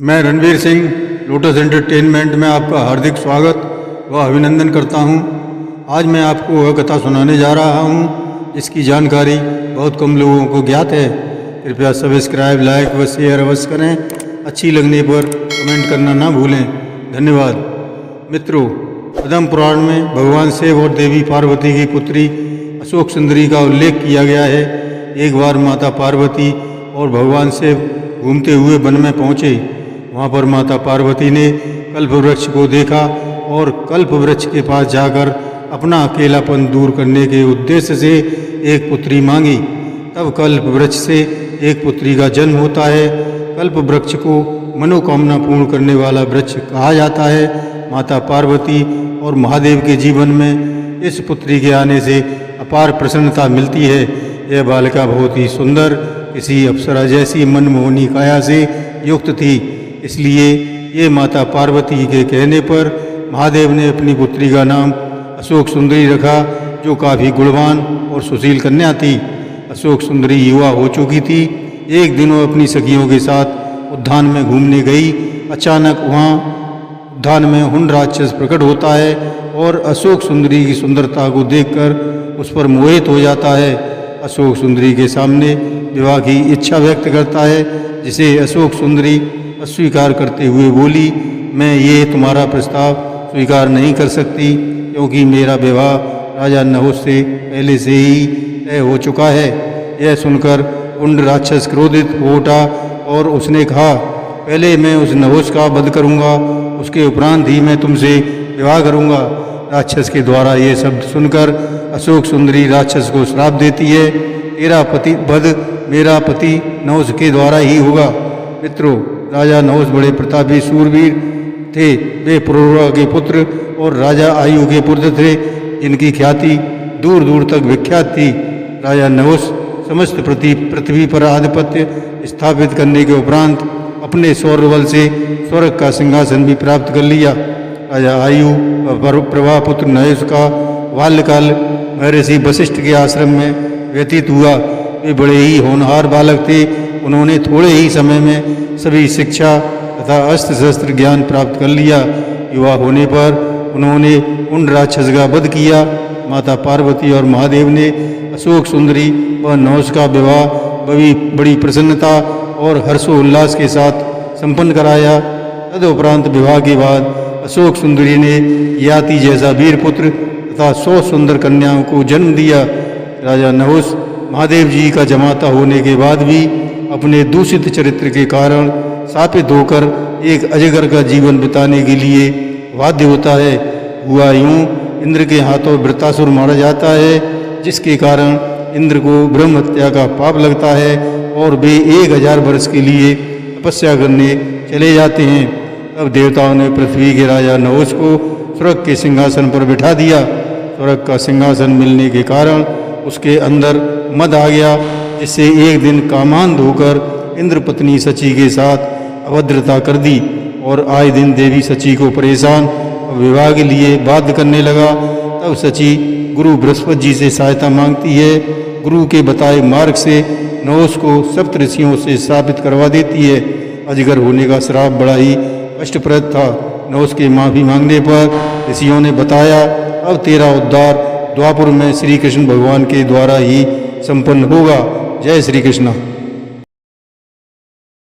मैं Ranveer Singh lotus entertainment में आपका हार्दिक स्वागत व अभिनंदन करता हूं। आज मैं आपको वह कथा सुनाने जा रहा हूं जिसकी जानकारी बहुत कम लोगों को ज्ञात है। कृपया सब्सक्राइब, लाइक व शेयर अवश्य करें। अच्छी लगने पर कमेंट करना ना भूलें। धन्यवाद। मित्रों, पद्म पुराण में भगवान शिव और देवी पार्वती की पुत्री अशोक सुंदरी का उल्लेख किया गया है। एक बार माता पार्वती और भगवान शिव घूमते हुए वन में पहुँचे। वहाँ पर माता पार्वती ने कल्प वृक्ष को देखा और कल्प वृक्ष के पास जाकर अपना अकेलापन दूर करने के उद्देश्य से एक पुत्री मांगी। तब कल्प वृक्ष से एक पुत्री का जन्म होता है। कल्प वृक्ष को मनोकामना पूर्ण करने वाला वृक्ष कहा जाता है। माता पार्वती और महादेव के जीवन में इस पुत्री के आने से अपार प्रसन्नता मिलती है। यह बालिका बहुत ही सुंदर, किसी अप्सरा जैसी मनमोहनी काया से युक्त थी। इसलिए ये माता पार्वती के कहने पर महादेव ने अपनी पुत्री का नाम अशोक सुंदरी रखा, जो काफ़ी गुणवान और सुशील कन्या थी। अशोक सुंदरी युवा हो चुकी थी। एक दिन वो अपनी सखियों के साथ उद्यान में घूमने गई। अचानक वहाँ उद्यान में हुंड राक्षस प्रकट होता है और अशोक सुंदरी की सुंदरता को देखकर उस पर मोहित हो जाता है। अशोक सुंदरी के सामने विवाह की इच्छा व्यक्त करता है, जिसे अशोक सुंदरी अस्वीकार करते हुए बोली, मैं ये तुम्हारा प्रस्ताव स्वीकार नहीं कर सकती, क्योंकि मेरा विवाह राजा नहुष से पहले से ही तय हो चुका है। यह सुनकर हुंड राक्षस क्रोधित हो उठा और उसने कहा, पहले मैं उस नहुष का वध करूँगा, उसके उपरांत ही मैं तुमसे विवाह करूँगा। राक्षस के द्वारा ये शब्द सुनकर अशोक सुंदरी राक्षस को श्राप देती है, तेरा पति वध मेरा पति नहुष के द्वारा ही होगा। मित्रों, राजा नहुष बड़े प्रतापी शूरवीर थे। वे पुरुरवा के पुत्र और राजा आयु के पुत्र थे, जिनकी ख्याति दूर दूर तक विख्यात थी। राजा नहुष समस्त पृथ्वी पर आधिपत्य स्थापित करने के उपरांत अपने शौर्य बल से स्वर्ग का सिंहासन भी प्राप्त कर लिया। राजा आयु व प्रभा पुत्र नहुष का बाल्यकाल महर्षि वशिष्ठ के आश्रम में व्यतीत हुआ। वे बड़े ही होनहार बालक थे। उन्होंने थोड़े ही समय में सभी शिक्षा तथा अस्त्र शस्त्र ज्ञान प्राप्त कर लिया। युवा होने पर उन्होंने उन राक्षस का वध किया। माता पार्वती और महादेव ने अशोक सुंदरी व नहुष का विवाह बड़ी प्रसन्नता और हर्षोल्लास के साथ संपन्न कराया। तदुपरांत विवाह के बाद अशोक सुंदरी ने याति जैसा वीर पुत्र तथा 100 सुंदर कन्याओं को जन्म दिया। राजा नहुष महादेव जी का जमाता होने के बाद भी अपने दूषित चरित्र के कारण शापित होकर एक अजगर का जीवन बिताने के लिए बाध्य होता है। हुआ यूं, इंद्र के हाथों वृत्रासुर मारा जाता है, जिसके कारण इंद्र को ब्रह्म हत्या का पाप लगता है और वे 1000 वर्ष के लिए तपस्या करने चले जाते हैं। तब देवताओं ने पृथ्वी के राजा नहुष को स्वर्ग के सिंहासन पर बिठा दिया। स्वर्ग का सिंहासन मिलने के कारण उसके अंदर मद आ गया, जिससे एक दिन कामांध होकर इंद्र पत्नी शची के साथ अभद्रता कर दी और आए दिन देवी शची को परेशान और विवाह के लिए बाध्य करने लगा। तब शची गुरु बृहस्पति जी से सहायता मांगती है। गुरु के बताए मार्ग से नहुष को सप्त ऋषियों से श्रापित करवा देती है। अजगर होने का श्राप बड़ा ही कष्टप्रद था। नहुष के माफी मांगने पर ऋषियों ने बताया, अब तेरा उद्धार द्वापर में श्री कृष्ण भगवान के द्वारा ही संपन्न होगा। जय श्री कृष्ण।